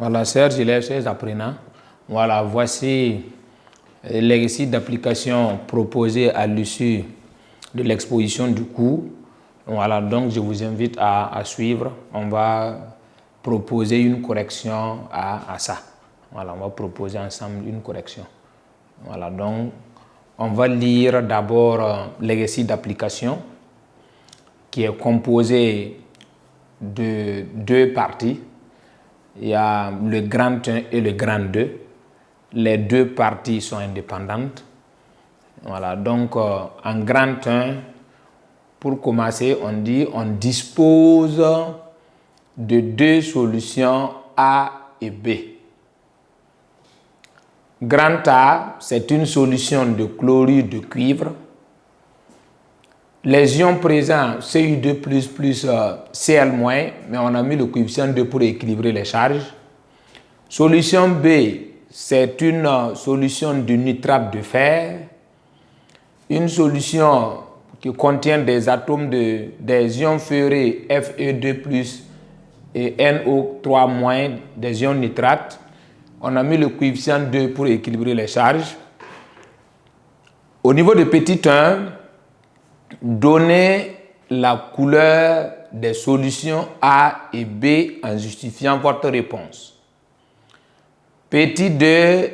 Voilà, chers élèves, chers apprenants, voilà, voici l'exercice d'application proposé à l'issue de l'exposition du cours. Voilà, donc je vous invite à suivre. On va proposer une correction à ça. Voilà, on va proposer ensemble une correction. Voilà, donc on va lire d'abord l'exercice d'application qui est composé de deux parties. Il y a le grand 1 et le grand 2. Les deux parties sont indépendantes. Voilà, donc en grand 1, pour commencer, on dit on dispose de deux solutions A et B. Grand A, c'est une solution de chlorure de cuivre. Les ions présents, Cu2+, plus Cl-, mais on a mis le coefficient 2 pour équilibrer les charges. Solution B, c'est une solution de nitrate de fer. Une solution qui contient des atomes des ions ferrés Fe2+, et NO3-, des ions nitrates. On a mis le coefficient 2 pour équilibrer les charges. Au niveau de petit 1, donnez la couleur des solutions A et B en justifiant votre réponse. Petit 2,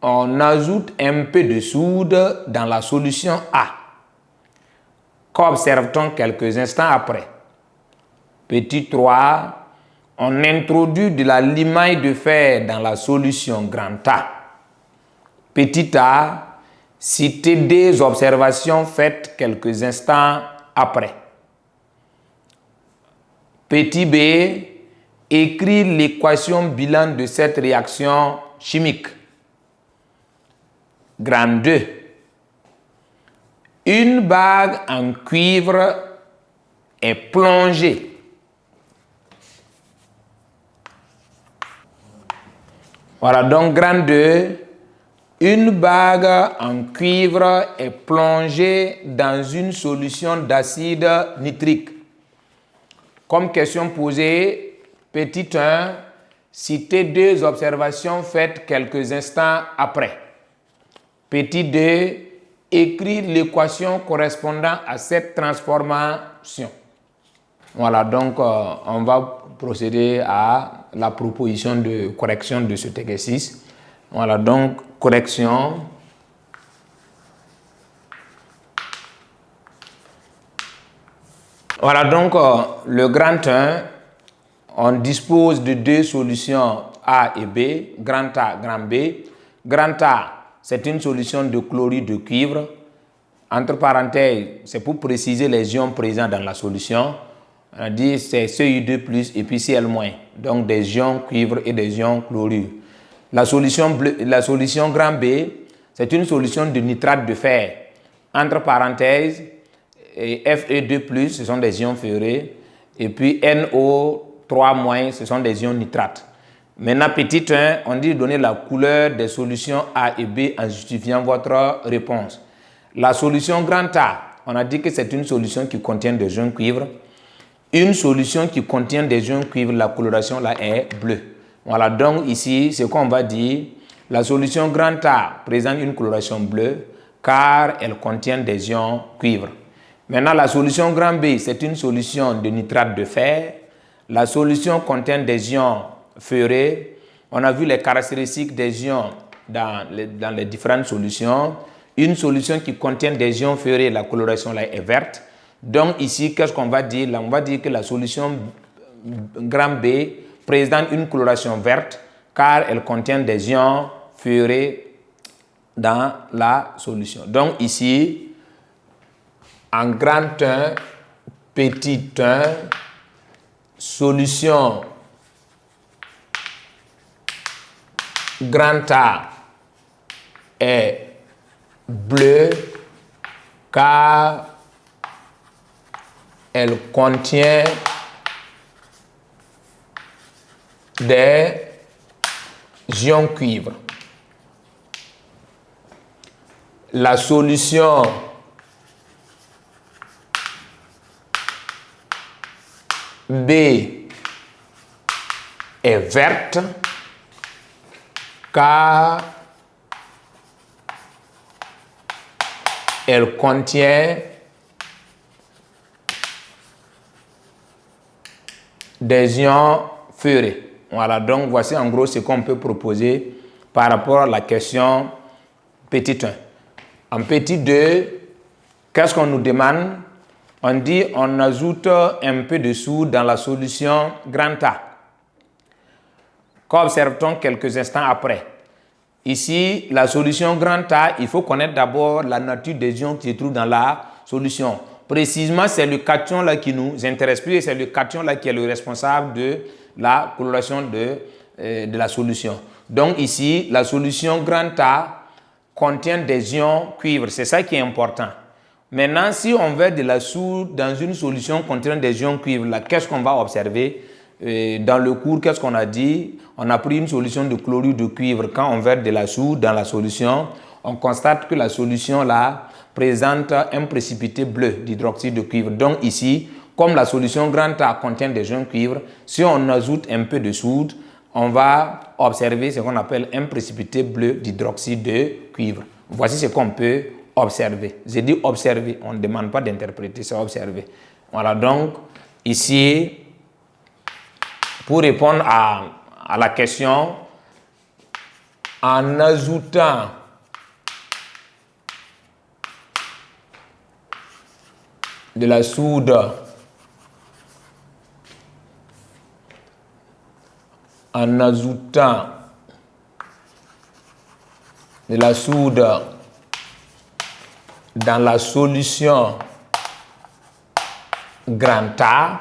on ajoute un peu de soude dans la solution A. Qu'observe-t-on quelques instants après? Petit 3, on introduit de la limaille de fer dans la solution grand A. Petit a, citez des observations faites quelques instants après. Petit b, écrit l'équation bilan de cette réaction chimique. Grand 2, une bague en cuivre est plongée. Voilà, donc grand 2, une bague en cuivre est plongée dans une solution d'acide nitrique. Comme question posée, petit 1, citez deux observations faites quelques instants après. Petit 2, écrit l'équation correspondant à cette transformation. Voilà, donc on va procéder à la proposition de correction de cet exercice. Voilà, donc correction. Voilà, donc le grand 1, on dispose de deux solutions A et B, grand A, grand B. Grand A, c'est une solution de chlorure de cuivre. Entre parenthèses, c'est pour préciser les ions présents dans la solution. On a dit c'est Cu2+ et puis Cl-, donc des ions cuivre et des ions chlorure. La solution grand B, c'est une solution de nitrate de fer. Entre parenthèses, Fe2+, ce sont des ions ferrés, et puis NO3-, ce sont des ions nitrates. Maintenant, petit 1, on dit donner la couleur des solutions A et B en justifiant votre réponse. La solution grand A, on a dit que c'est une solution qui contient des ions cuivre. Une solution qui contient des ions cuivre, la coloration là est bleue. Voilà, donc ici, c'est qu'on va dire, la solution grand A présente une coloration bleue car elle contient des ions cuivre. Maintenant, la solution grand B, c'est une solution de nitrate de fer. La solution contient des ions ferrés. On a vu les caractéristiques des ions dans les différentes solutions. Une solution qui contient des ions ferrés, la coloration là est verte. Donc ici, qu'est-ce qu'on va dire? Là, on va dire que la solution grand B présente une coloration verte car elle contient des ions ferrés dans la solution. Donc ici, en grand 1, petit 1, solution grand A est bleue car elle contient des ions cuivre. La solution B est verte car elle contient des ions ferrés. Voilà, donc voici en gros ce qu'on peut proposer par rapport à la question petit 1. En petit 2, qu'est-ce qu'on nous demande? On dit on ajoute un peu de soude dans la solution grand A. Qu'observe-t-on quelques instants après? Ici, la solution grand A, il faut connaître d'abord la nature des ions qui se trouvent dans la solution. Précisément, c'est le cation là qui nous intéresse plus et c'est le cation là qui est le responsable de la coloration de la solution. Donc ici, la solution grand A contient des ions cuivre. C'est ça qui est important. Maintenant, si on veut de la soude dans une solution contenant des ions cuivre, qu'est-ce qu'on va observer? Dans le cours, qu'est-ce qu'on a dit? On a pris une solution de chlorure de cuivre. Quand on verse de la soude dans la solution, on constate que la solution là présente un précipité bleu d'hydroxyde de cuivre. Donc ici, comme la solution grand A contient des ions cuivre, si on ajoute un peu de soude, on va observer ce qu'on appelle un précipité bleu d'hydroxyde de cuivre. Voici ce qu'on peut observer. J'ai dit observer, on ne demande pas d'interpréter, c'est observer. Voilà, donc ici, pour répondre à la question, en ajoutant de la soude dans la solution grand A,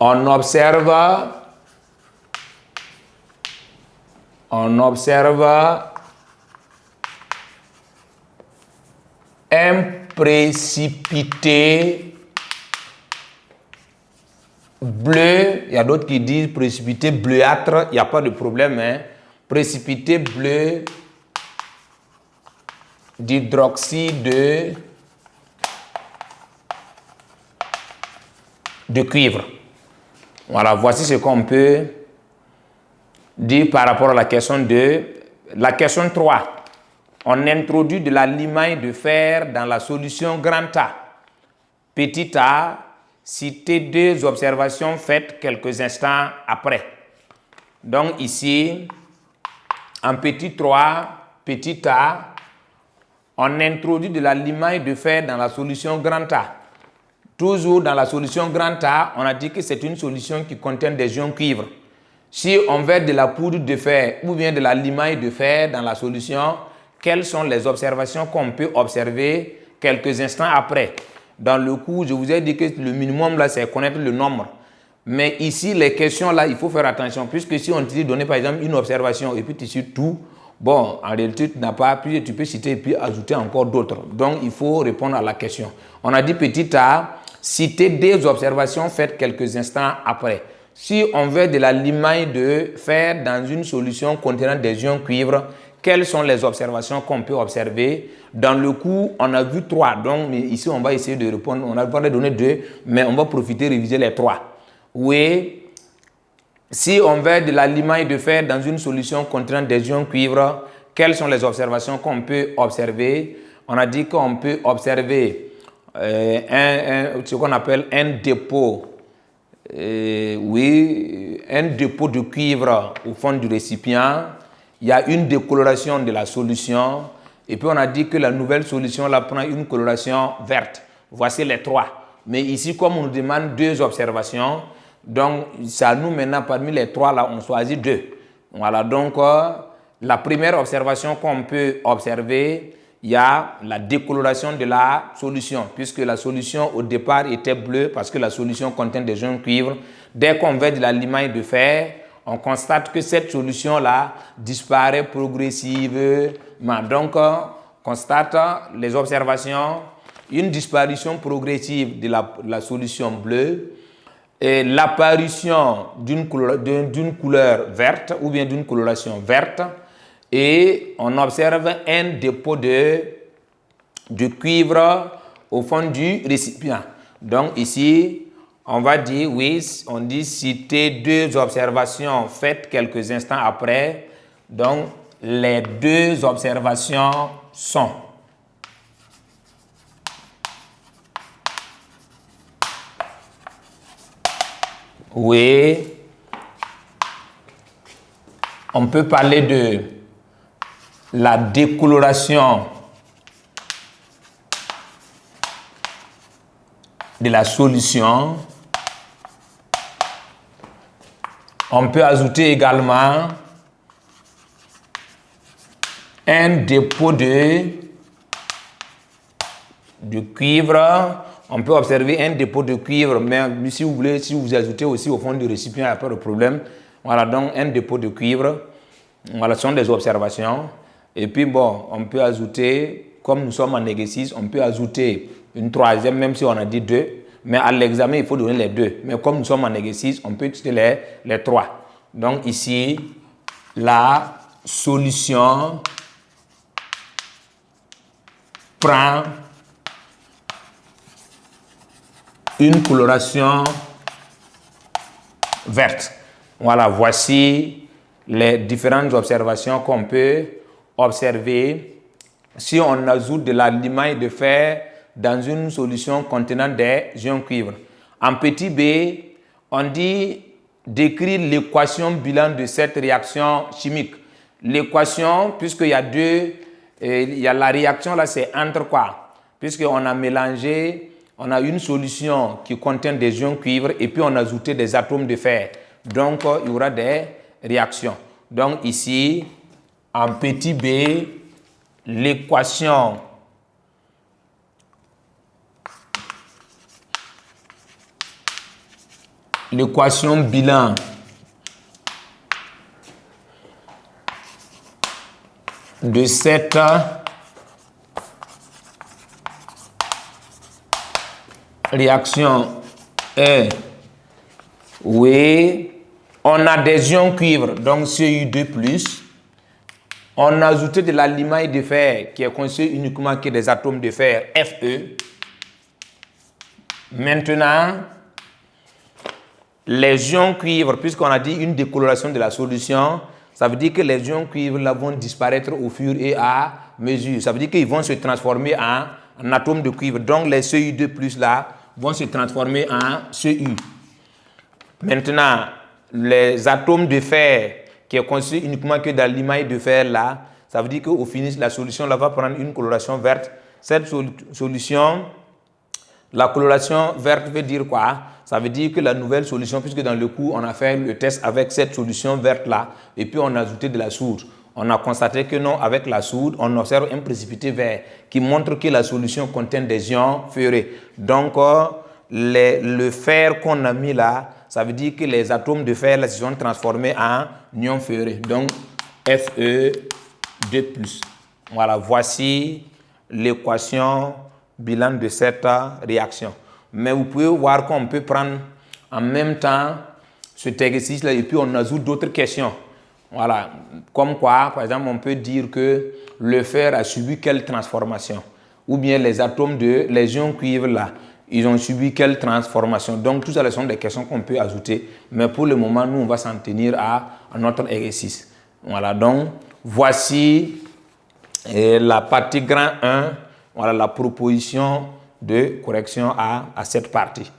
on observe un précipité bleu, il y a d'autres qui disent précipité bleuâtre, il n'y a pas de problème, hein? Précipité bleu d'hydroxyde de cuivre. Voilà, voici ce qu'on peut dire par rapport à la question 2. La question 3. On introduit de la limaille de fer dans la solution grand A. Petit a, citez 2 observations faites quelques instants après. Donc ici, en petit 3, petit a, on introduit de la limaille de fer dans la solution grand A. Toujours dans la solution grand A, on a dit que c'est une solution qui contient des ions cuivre. Si on verse de la poudre de fer ou bien de la limaille de fer dans la solution, quelles sont les observations qu'on peut observer quelques instants après? Dans le cours, je vous ai dit que le minimum là, c'est connaître le nombre. Mais ici, les questions là, il faut faire attention, puisque si on te donne par exemple une observation et puis tu cites tout, bon, en réalité, tu n'as pas appuyé, tu peux citer et puis ajouter encore d'autres. Donc, il faut répondre à la question. On a dit petit a, citer 2 observations faites quelques instants après. Si on veut de la limaille de fer dans une solution contenant des ions cuivre, quelles sont les observations qu'on peut observer? Dans le cours, on a vu 3. Donc, ici, on va essayer de répondre. On a pas donné 2, mais on va profiter de réviser les 3. Oui, si on veut de la limaille de fer dans une solution contenant des ions cuivre, quelles sont les observations qu'on peut observer? On a dit qu'on peut observer ce qu'on appelle un dépôt. Un dépôt de cuivre au fond du récipient. Il y a une décoloration de la solution. Et puis on a dit que la nouvelle solution là prend une coloration verte. Voici les 3. Mais ici, comme on nous demande 2 observations, donc ça nous maintenant parmi les 3 là, on choisit 2. Voilà, donc la première observation qu'on peut observer, il y a la décoloration de la solution, puisque la solution au départ était bleue parce que la solution contient des ions cuivre. Dès qu'on verse de la limaille de fer, on constate que cette solution-là disparaît progressivement. Donc, on constate les observations, une disparition progressive de la solution bleue et l'apparition d'une couleur verte ou bien d'une coloration verte. Et on observe un dépôt de cuivre au fond du récipient. Donc ici, On va dire, oui, on dit citer deux observations faites quelques instants après. Donc, les deux observations sont. Oui, on peut parler de la décoloration de la solution. On peut ajouter également un dépôt de cuivre. On peut observer un dépôt de cuivre, mais si vous voulez, si vous ajoutez aussi au fond du récipient, il n'y a pas de problème. Voilà, donc un dépôt de cuivre. Voilà, ce sont des observations. Et puis bon, on peut ajouter, comme nous sommes en exercice, on peut ajouter une troisième, même si on a dit deux. Mais à l'examen, il faut donner les deux. Mais comme nous sommes en exercice, on peut utiliser les trois. Donc ici, la solution prend une coloration verte. Voilà, voici les différentes observations qu'on peut observer si on ajoute de la limaille de fer dans une solution contenant des ions cuivre. En petit b, on dit décrire l'équation bilan de cette réaction chimique. L'équation, puisqu'il y a deux, il y a la réaction là, c'est entre quoi? Puisqu'on a mélangé, on a une solution qui contient des ions cuivre et puis on a ajouté des atomes de fer. Donc, il y aura des réactions. Donc, ici, en petit b, l'équation bilan de cette réaction est, oui, on a des ions cuivre, donc Cu2+. On a ajouté de la limaille de fer qui est constituée uniquement que des atomes de fer Fe. Maintenant, les ions cuivre, puisqu'on a dit une décoloration de la solution, ça veut dire que les ions cuivre là, vont disparaître au fur et à mesure. Ça veut dire qu'ils vont se transformer en atomes de cuivre. Donc les Cu2+ là vont se transformer en Cu. Maintenant, les atomes de fer qui est constitué uniquement que de la limaille de fer là, ça veut dire qu'au finish, la solution là va prendre une coloration verte. Cette solution, la coloration verte veut dire quoi? Ça veut dire que la nouvelle solution, puisque dans le cours, on a fait le test avec cette solution verte là, et puis on a ajouté de la soude. On a constaté que non, avec la soude, on observe un précipité vert qui montre que la solution contient des ions ferrés. Donc, le fer qu'on a mis là, ça veut dire que les atomes de fer là, se sont transformés en ions ferrés. Donc, Fe2+. Voilà, voici l'équation bilan de cette réaction. Mais vous pouvez voir qu'on peut prendre en même temps cet exercice-là et puis on ajoute d'autres questions. Voilà, comme quoi, par exemple, on peut dire que le fer a subi quelle transformation? Ou bien les atomes les ions cuivre là, ils ont subi quelle transformation? Donc, tout ça, ce sont des questions qu'on peut ajouter. Mais pour le moment, nous, on va s'en tenir à notre exercice. Voilà, donc, voici la partie grand 1, voilà la proposition de correction à cette partie.